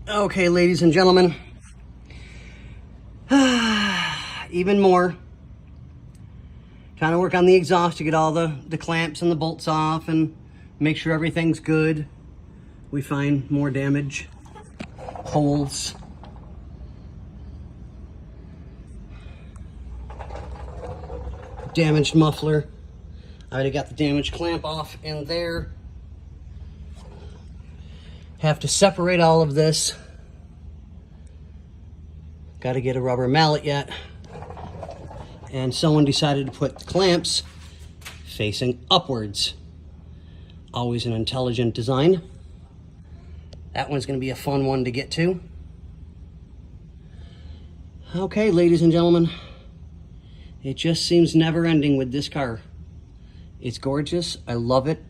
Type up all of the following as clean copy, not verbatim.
Okay, ladies and gentlemen, even more. Trying to work on the exhaust to get all the clamps and the bolts off and make sure everything's good. We find more damage, holes. Damaged muffler. I already got the damaged clamp off in there. Have to separate all of this. Got to get a rubber mallet yet. And someone decided to put the clamps facing upwards. Always an intelligent design. That one's going to be a fun one to get to. Okay, ladies and gentlemen, it just seems never ending with this car. It's gorgeous. I love it.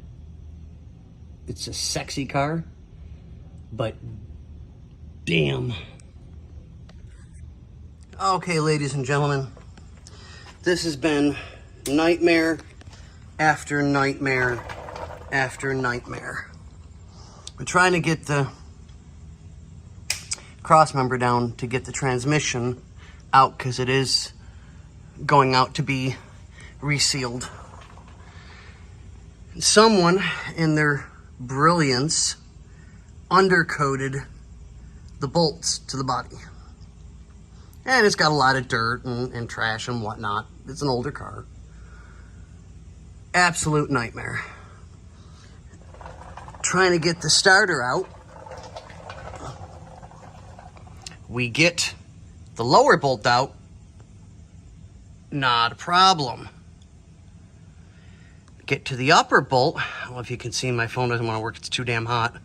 It's a sexy car. But damn. Okay, ladies and gentlemen, this has been nightmare after nightmare after nightmare. We're trying to get the cross member down to get the transmission out because it is going out to be resealed. Someone in their brilliance undercoated the bolts to the body. And it's got a lot of dirt and trash and whatnot. It's an older car. Absolute nightmare. Trying to get the starter out. We get the lower bolt out. Not a problem. Get to the upper bolt. I don't know if you can see, my phone doesn't want to work. It's too damn hot.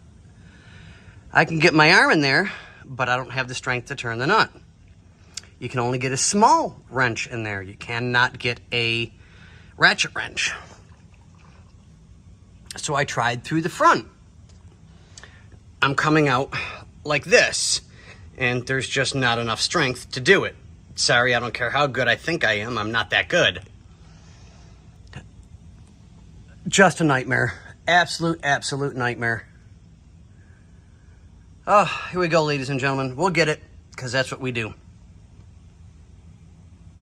I can get my arm in there, but I don't have the strength to turn the nut. You can only get a small wrench in there. You cannot get a ratchet wrench. So I tried through the front. I'm coming out like this, and there's just not enough strength to do it. Sorry, I don't care how good I think I am. I'm not that good. Just a nightmare. Absolute nightmare. Oh, here we go, ladies and gentlemen. We'll get it, because that's what we do.